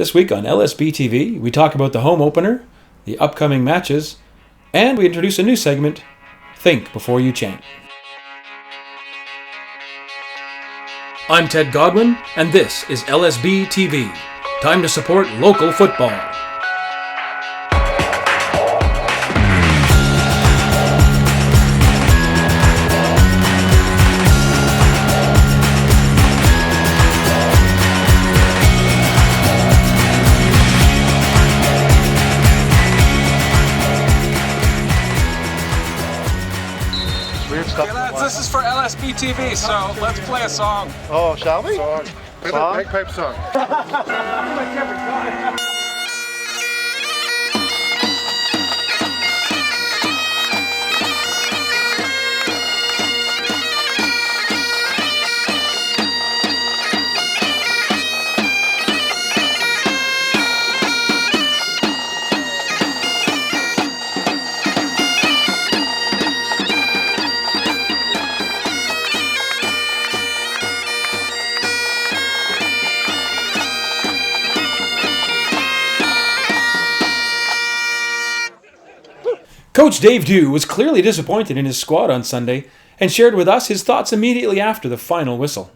This week on LSBTV, we talk about the home opener, the upcoming matches, and we introduce a new segment, Think Before You Chant. I'm Ted Godwin, and this is LSBTV. Time to support local football. This is for LSBTV, so let's play a song. Oh, shall we? Song. Bagpipe song. Coach Dave Dew was clearly disappointed in his squad on Sunday and shared with us his thoughts immediately after the final whistle.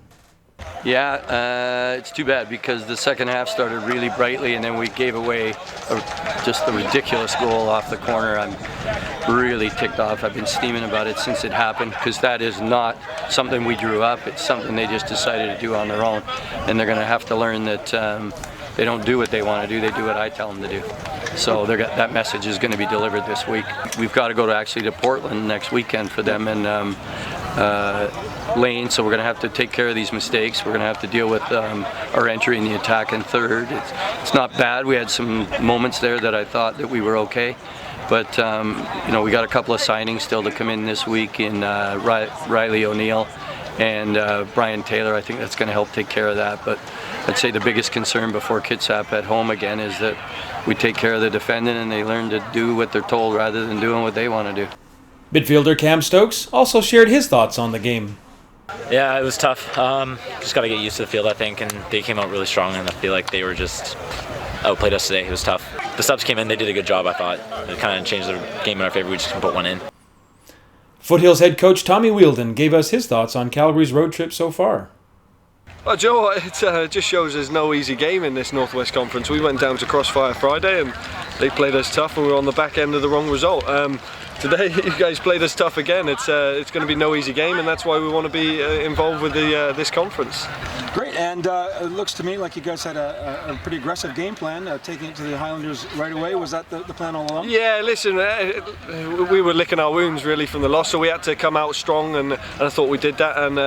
Yeah, it's too bad because the second half started really brightly and then we gave away just a ridiculous goal off the corner. I'm really ticked off. I've been steaming about it since it happened because that is not something we drew up. It's something they just decided to do on their own, and they're going to have to learn that they don't do what they want to do, they do what I tell them to do. So that message is going to be delivered this week. We've got to go to Portland next weekend for them and Lane, so we're going to have to take care of these mistakes. We're going to have to deal with our entry in the attack in third. It's not bad. We had some moments there that I thought that we were okay. But we got a couple of signings still to come in this week in Riley O'Neill and Brian Taylor. I think that's going to help take care of that. But I'd say the biggest concern before Kitsap at home again is that we take care of the defending and they learn to do what they're told rather than doing what they want to do. Midfielder Cam Stokes also shared his thoughts on the game. Yeah, it was tough. Just got to get used to the field, I think, and they came out really strong, and I feel like they were just outplayed us today. It was tough. The subs came in, they did a good job, I thought. It kind of changed the game in our favor. We just put one in. Foothills head coach Tommy Wheeldon gave us his thoughts on Calgary's road trip so far. Well, Joe, it just shows there's no easy game in this Northwest Conference. We went down to Crossfire Friday and they played us tough and we were on the back end of the wrong result. Today you guys played us tough again. It's going to be no easy game, and that's why we want to be involved with this conference. Great, and it looks to me like you guys had a pretty aggressive game plan, taking it to the Highlanders right away. Was that the plan all along? Yeah, listen, we were licking our wounds really from the loss, so we had to come out strong, and I thought we did that. And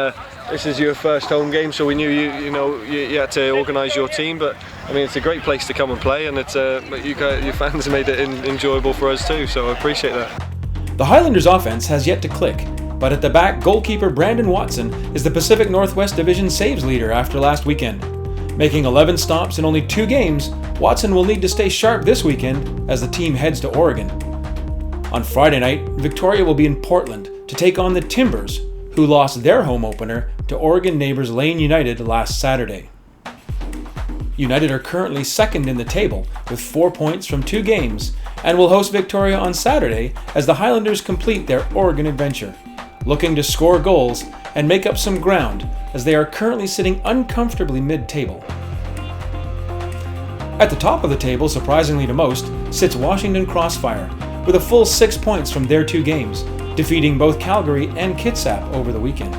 this is your first home game, so we knew you had to organise your team. But I mean, it's a great place to come and play, and it's your fans made it enjoyable for us too. So I appreciate that. The Highlanders' offense has yet to click, but at the back, goalkeeper Brandon Watson is the Pacific Northwest Division saves leader after last weekend. Making 11 stops in only 2 games, Watson will need to stay sharp this weekend as the team heads to Oregon. On Friday night, Victoria will be in Portland to take on the Timbers, who lost their home opener to Oregon neighbors Lane United last Saturday. United are currently second in the table with 4 points from 2 games and will host Victoria on Saturday as the Highlanders complete their Oregon adventure, looking to score goals and make up some ground as they are currently sitting uncomfortably mid-table. At the top of the table, surprisingly to most, sits Washington Crossfire with a full 6 points from their 2 games, defeating both Calgary and Kitsap over the weekend.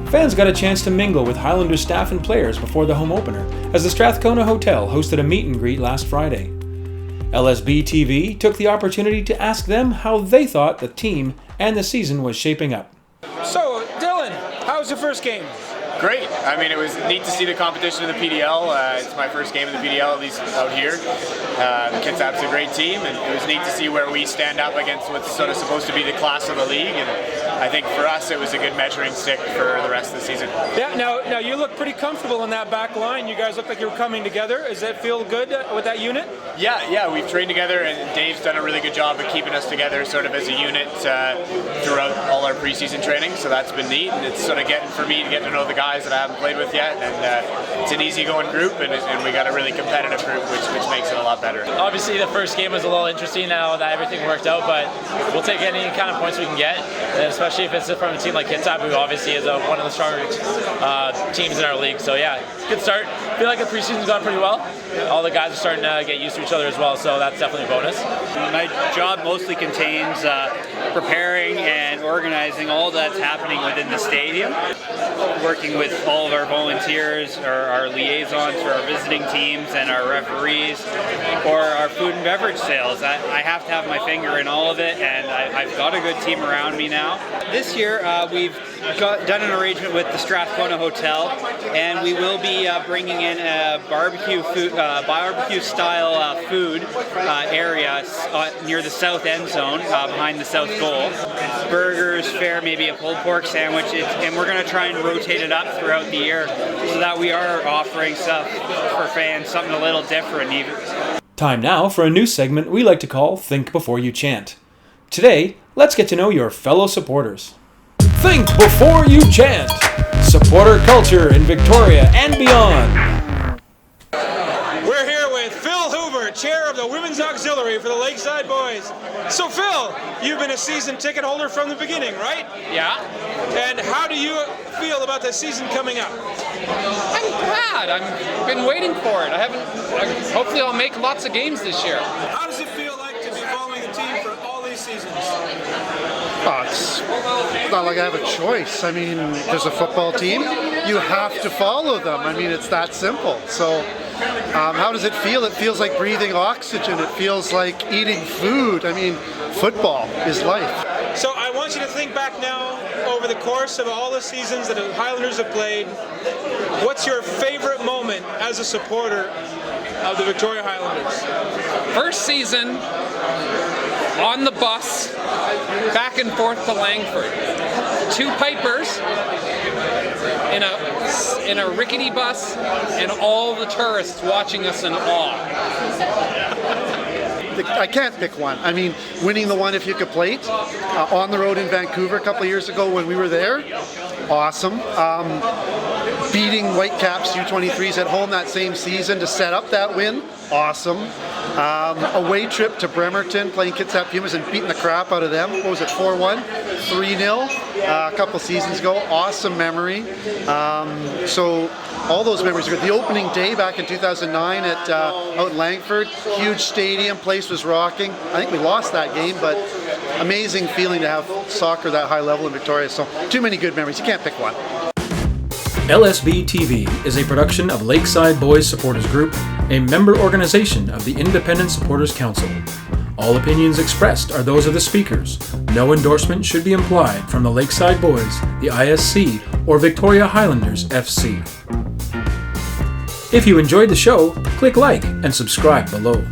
Fans got a chance to mingle with Highlanders staff and players before the home opener as the Strathcona Hotel hosted a meet and greet last Friday. LSBTV took the opportunity to ask them how they thought the team and the season was shaping up. So, Dylan, how was your first game? Great. I mean, it was neat to see the competition in the PDL. It's my first game in the PDL, at least out here. The Kitsap's a great team, and it was neat to see where we stand up against what's sort of supposed to be the class of the league. And I think for us it was a good measuring stick for the rest of the season. Yeah, now you look pretty comfortable in that back line. You guys look like you're coming together. Does that feel good with that unit? Yeah, we've trained together, and Dave's done a really good job of keeping us together sort of as a unit throughout all our preseason training, so that's been neat, and it's sort of for me to get to know the guys that I haven't played with yet, and it's an easygoing group, and we got a really competitive group, which makes it a lot better. Obviously the first game was a little interesting now that everything worked out, but we'll take any kind of points we can get, and especially if it's from a team like Kitsap, who obviously is one of the stronger teams in our league. So yeah, good start. I feel like the preseason's gone pretty well. All the guys are starting to get used to each other as well, so that's definitely a bonus. My job mostly contains preparing and organizing all that's happening within the stadium, working with all of our volunteers, our liaisons for our visiting teams and our referees, or our food and beverage sales. I have to have my finger in all of it, and I've got a good team around me now. This year we've done an arrangement with the Strathcona Hotel, and we will be bringing in a barbecue style food area near the south end zone, behind the south goal. Burgers, fare, maybe a pulled pork sandwich, and we're going to try and rotate it up throughout the year so that we are offering stuff for fans, something a little different even. Time now for a new segment we like to call Think Before You Chant. Today, let's get to know your fellow supporters. Think Before You Chant! Supporter culture in Victoria and beyond. We're here with Phil Hoover, chair of the Women's Auxiliary for the Lakeside Boys. So Phil, you've been a season ticket holder from the beginning, right? Yeah. And how do you feel about the season coming up? I'm glad. I've been waiting for it. Hopefully I'll make lots of games this year. How does it feel like to be following the team for all these seasons? It's not like I have a choice. I mean, there's a football team. You have to follow them. I mean, it's that simple. So how does it feel? It feels like breathing oxygen. It feels like eating food. I mean, football is life. So I want you to think back now over the course of all the seasons that the Highlanders have played. What's your favorite moment as a supporter of the Victoria Highlanders? First season, on the bus, back and forth to Langford. 2 Pipers in a rickety bus, and all the tourists watching us in awe. I can't pick one. I mean, winning the One If You Could Plate on the road in Vancouver a couple of years ago when we were there, awesome. Beating Whitecaps U23s at home that same season to set up that win, awesome. Away trip to Bremerton, playing Kitsap Pumas and beating the crap out of them. What was it, 4-1? 3-0 a couple seasons ago. Awesome memory. So all those memories are good. The opening day back in 2009 at out in Langford, huge stadium, place was rocking. I think we lost that game, but amazing feeling to have soccer that high level in Victoria. So too many good memories. You can't pick one. LSBTV is a production of Lakeside Boys Supporters Group, a member organization of the Independent Supporters Council. All opinions expressed are those of the speakers. No endorsement should be implied from the Lakeside Boys, the ISC, or Victoria Highlanders FC. If you enjoyed the show, click like and subscribe below.